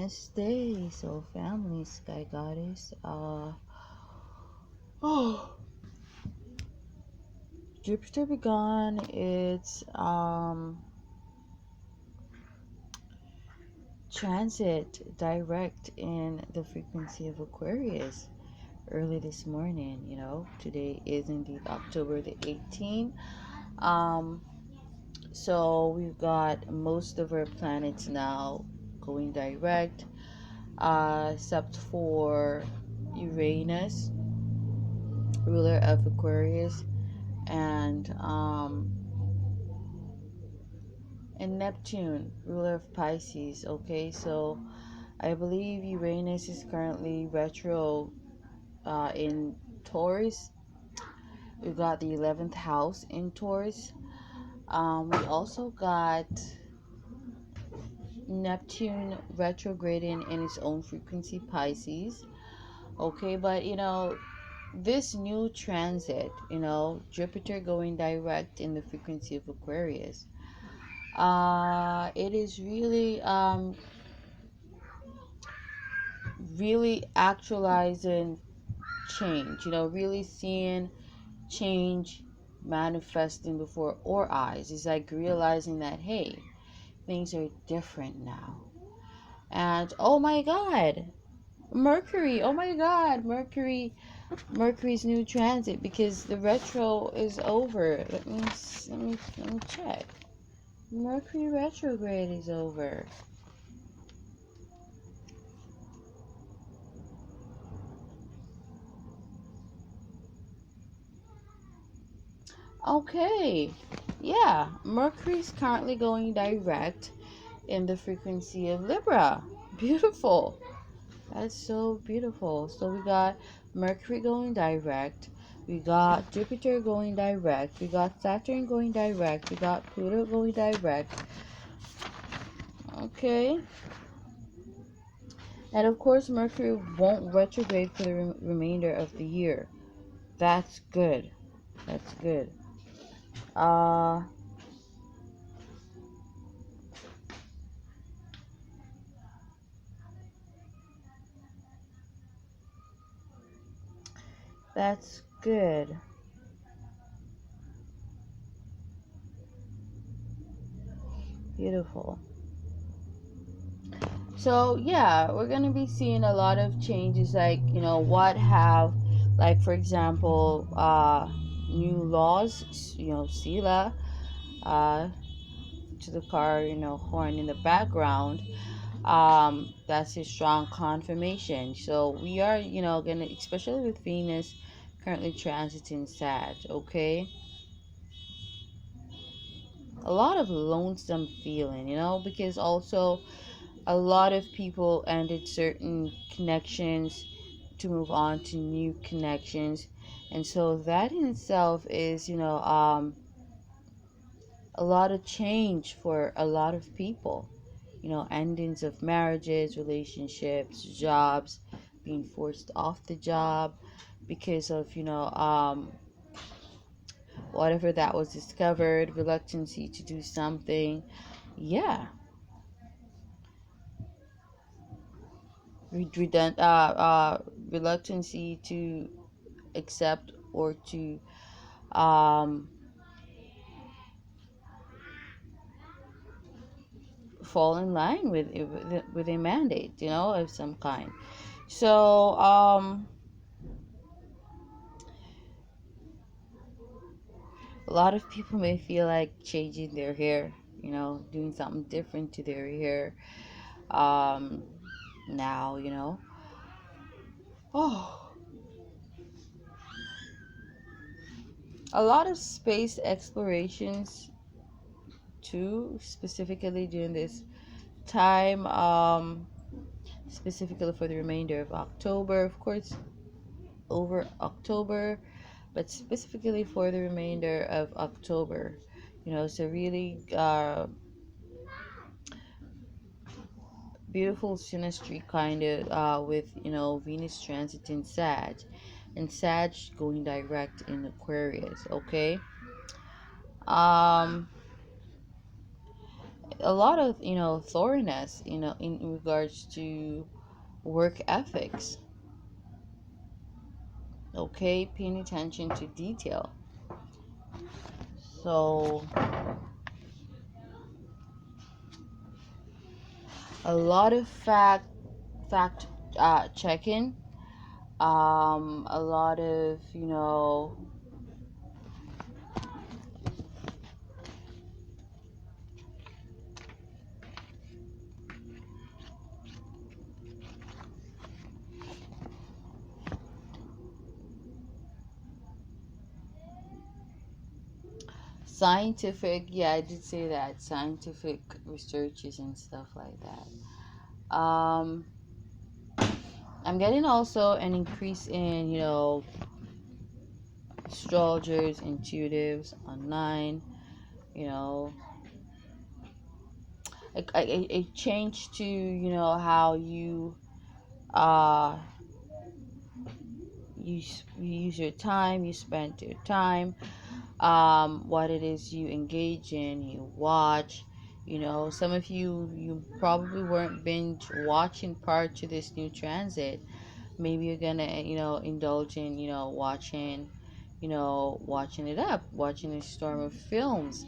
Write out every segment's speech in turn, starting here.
Namaste. So family, sky goddess. Oh, Jupiter began its transit direct in the frequency of Aquarius early this morning. Today is indeed October the 18th. So we've got most of our planets now going direct, except for Uranus, ruler of Aquarius, and Neptune, ruler of Pisces. Okay, so I believe Uranus is currently retro in Taurus. We've got the 11th house in Taurus. We also got Neptune retrograding in its own frequency, Pisces. Okay, but this new transit, Jupiter going direct in the frequency of Aquarius, it is really actualizing change, really seeing change manifesting before our eyes. It's like realizing that, hey, things are different now. And oh my god, Mercury, oh my god, Mercury's new transit, because the retro is over. Let me check. Mercury retrograde is over. Okay, yeah, Mercury's currently going direct in the frequency of Libra. Beautiful. That's so beautiful. So we got Mercury going direct, we got Jupiter going direct, we got Saturn going direct, we got Pluto going direct. Okay, and of course Mercury won't retrograde for the remainder of the year. That's good. That's good. That's good. Beautiful. So yeah, we're gonna be seeing a lot of changes, like like for example, new laws, sila, to the car, horn in the background. That's a strong confirmation. So we are, gonna, especially with Venus currently transiting Sag, okay, a lot of lonesome feeling, because also a lot of people ended certain connections to move on to new connections, and so that in itself is a lot of change for a lot of people, endings of marriages, relationships, jobs, being forced off the job because of whatever that was discovered, reluctancy to do something. Yeah, reluctancy to accept or to um, fall in line with a mandate, of some kind. So a lot of people may feel like changing their hair, doing something different to their hair. Now, oh, a lot of space explorations too, specifically during this time, specifically for the remainder of October, of course, over October, but specifically for the remainder of October. So really beautiful synastry kind of with Venus transit in Sag, and Sag going direct in Aquarius. Okay, um a lot of, thoroughness, in regards to work ethics. Okay, paying attention to detail. So a lot of fact checking, a lot of, scientific, yeah, I did say that, scientific researches and stuff like that. I'm getting also an increase in, astrologers, intuitives online, you know, a change to, how uh you use your time, you spend your time, what it is you engage in, you watch. Some of you probably weren't binge watching prior to this new transit. Maybe you're gonna, indulge in, watching it up, watching a storm of films.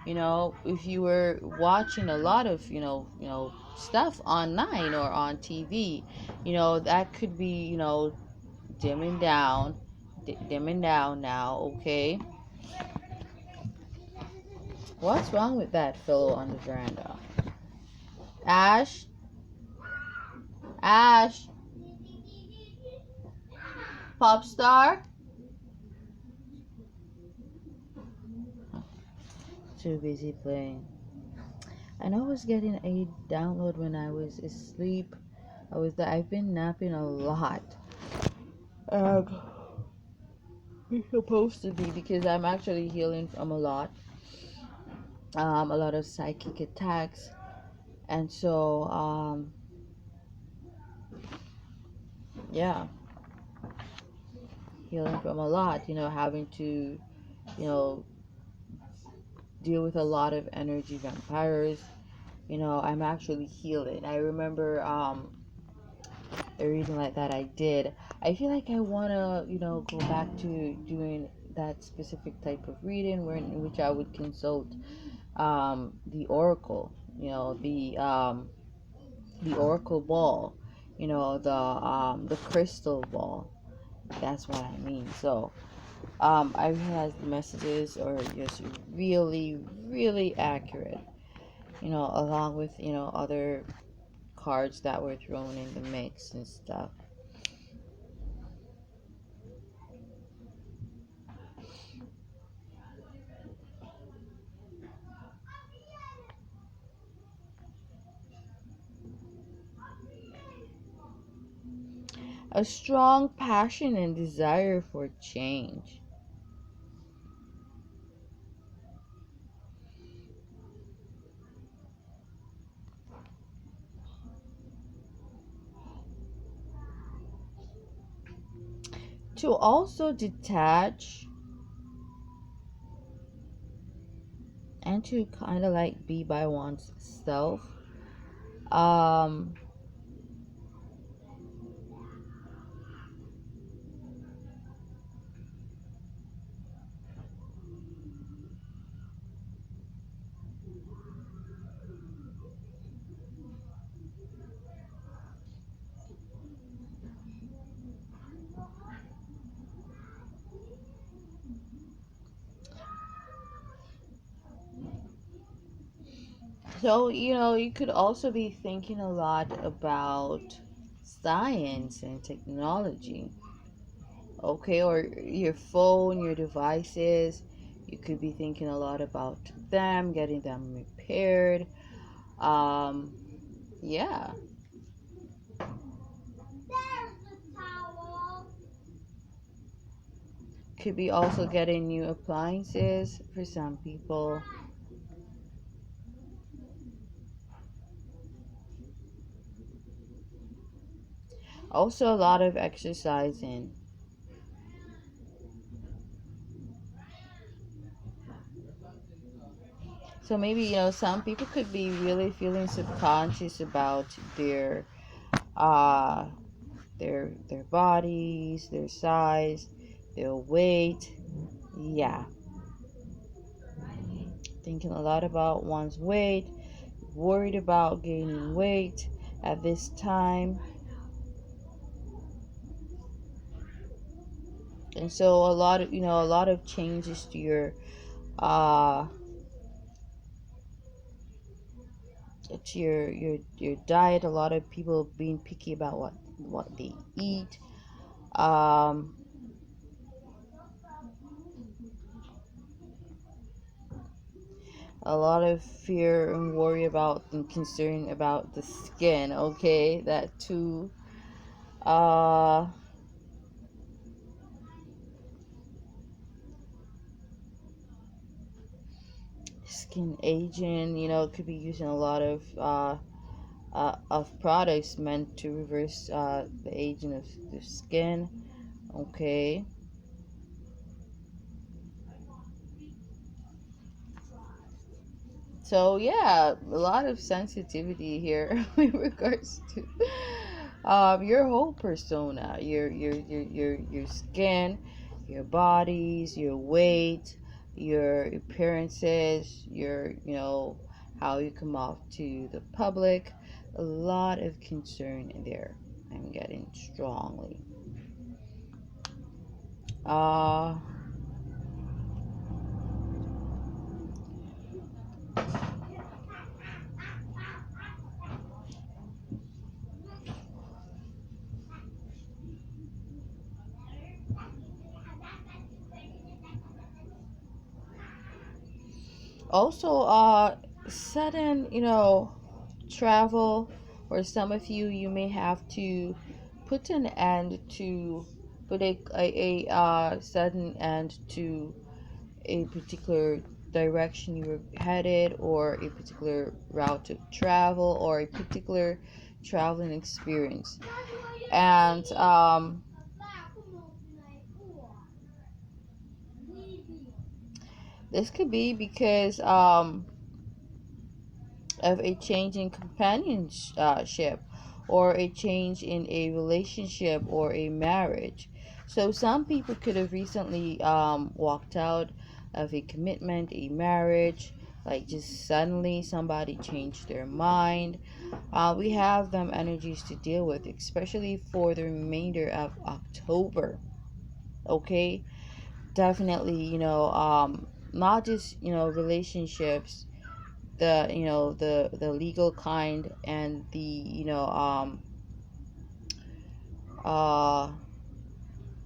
If you were watching a lot of, stuff online or on TV, that could be, dimming down, dimming down now. Okay, what's wrong with that fellow on the veranda? Ash, Ash, pop star. Too busy playing. I know I was getting a download when I was asleep. I've been napping a lot. Um, it's supposed to be because I'm actually healing from a lot of psychic attacks, and so yeah, healing from a lot. Having to, know, deal with a lot of energy vampires. I'm actually healing. I remember a reading like that I did. I feel like I wanna, go back to doing that specific type of reading in which I would consult the oracle, the oracle ball, the crystal ball. That's what I mean. So I realized the messages are just really, really accurate. Along with, other cards that were thrown in the mix and stuff. A strong passion and desire for change. To also detach and to kind of like be by one's self. Um, so, you could also be thinking a lot about science and technology. Okay, or your phone, your devices. You could be thinking a lot about them, getting them repaired. Um, yeah. Could be also getting new appliances for some people. Also, a lot of exercising. So maybe, some people could be really feeling subconscious about uh their bodies, their size, their weight. Yeah, thinking a lot about one's weight, worried about gaining weight at this time. And so a lot of changes uh to your diet, a lot of people being picky about what they eat. um a lot of fear and worry about and concern about the skin, okay, that too. uh Skin aging, could be using a lot of products meant to reverse the aging of the skin, okay. So yeah, a lot of sensitivity here in regards to your whole persona, your skin, your bodies, your weight, your appearances, your how you come off to the public. A lot of concern in there. I'm getting strongly. Uh Also, sudden, travel, or some of you may have to put an end to, put a sudden end to a particular direction you were headed, or a particular route of travel, or a particular traveling experience. And this could be because of a change in companionship, or a change in a relationship or a marriage. So some people could have recently walked out of a commitment, a marriage, like just suddenly somebody changed their mind. We have them energies to deal with, especially for the remainder of October. Okay, definitely, not just relationships, the legal kind, and uh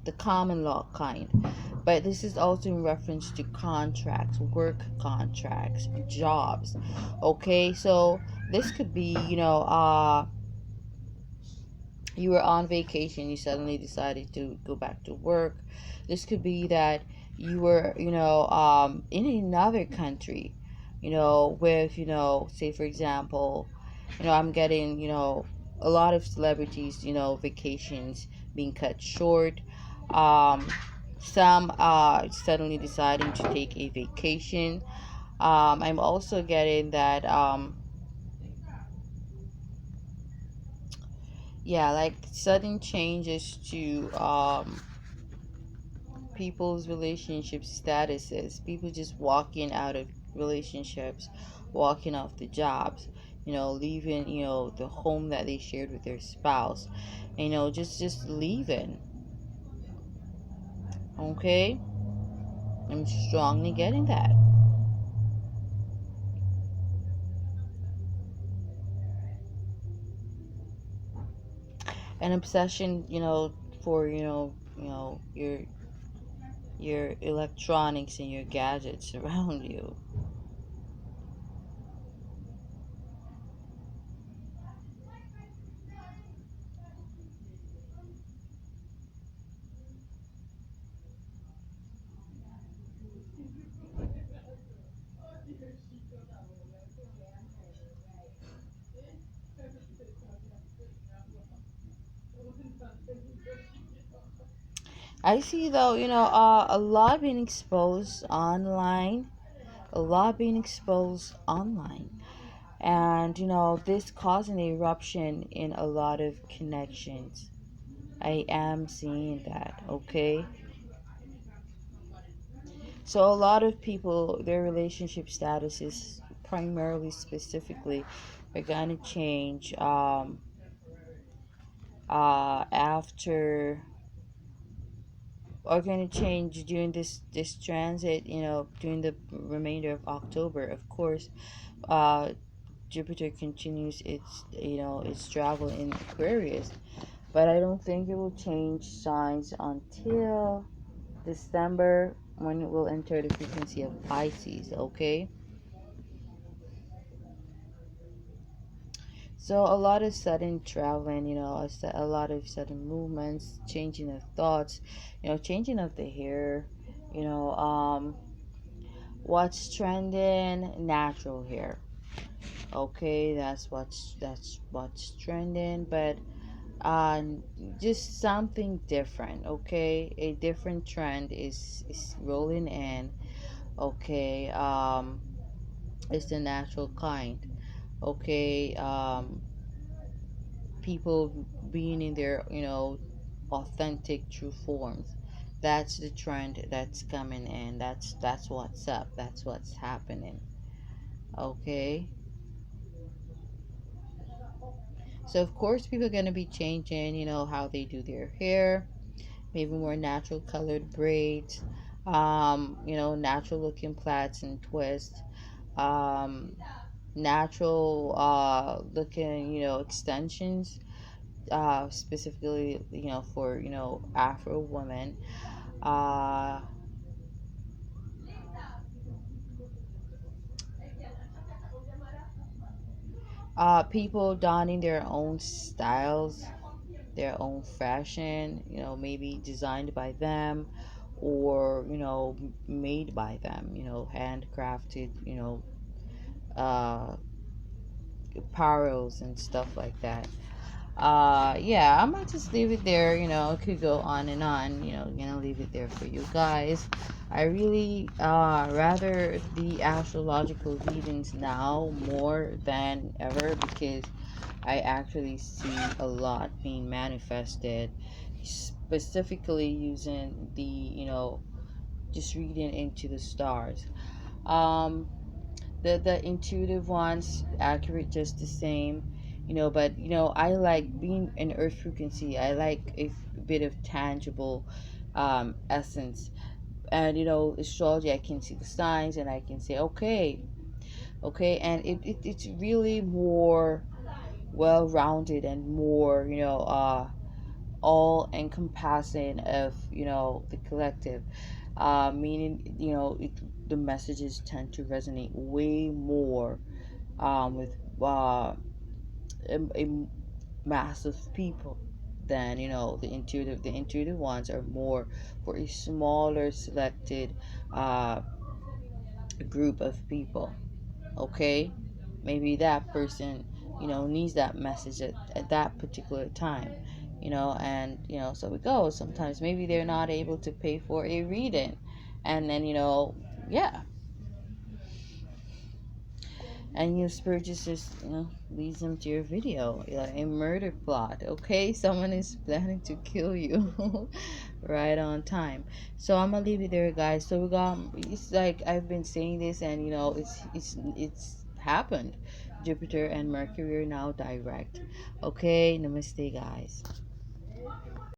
the common law kind, but this is also in reference to contracts, work contracts, jobs. Okay, so this could be, you were on vacation, you suddenly decided to go back to work. This could be that you were, in another country, with, say for example, I'm getting, a lot of celebrities, vacations being cut short. Um, some suddenly deciding to take a vacation. I'm also getting that, yeah, like sudden changes to people's relationship statuses, people just walking out of relationships, walking off the jobs, leaving, the home that they shared with their spouse, just leaving. Okay, I'm strongly getting that. An obsession, for your electronics and your gadgets around you. I see though, a lot being exposed online, a lot being exposed online. And this causing an eruption in a lot of connections. I am seeing that, okay? So a lot of people, their relationship status is primarily, specifically, are going to change after, are going to change during this transit, during the remainder of October. Of course, Jupiter continues its travel in Aquarius, but I don't think it will change signs until December, when it will enter the frequency of Pisces, okay? So a lot of sudden traveling, a lot of sudden movements, changing of thoughts, changing of the hair, you know, what's trending, natural hair. Okay, that's what's trending, but uh just something different, okay? A different trend is rolling in, okay? It's the natural kind, okay? People being in their authentic true forms. That's the trend that's coming in. That's what's up. That's what's happening, okay? So of course people are going to be changing how they do their hair, maybe more natural colored braids, natural looking plaits and twists, um natural looking extensions, specifically for Afro women. uh People donning their own styles, their own fashion, maybe designed by them, or made by them, handcrafted, uh apparels and stuff like that. Yeah, I'm gonna just leave it there. It could go on and on. Gonna leave it there for you guys. I really rather the astrological readings now more than ever, because I actually see a lot being manifested, specifically using the just reading into the stars. um the intuitive ones accurate just the same, but I like being an earth frequency. I like a bit of tangible essence. And astrology, I can see the signs and I can say, okay, okay, and it's really more well rounded and more all encompassing of the collective, meaning the messages tend to resonate way more with a mass of people than the intuitive ones are more for a smaller selected uh, group of people, okay? Maybe that person needs that message at that particular time, and so it goes. Sometimes maybe they're not able to pay for a reading, and then yeah, and your spirit just leads them to your video, like a murder plot, okay? Someone is planning to kill you right on time. So I'm gonna leave it there, guys. So we got, it's like I've been saying this, and it's happened. Jupiter and Mercury are now direct, okay? Namaste, guys.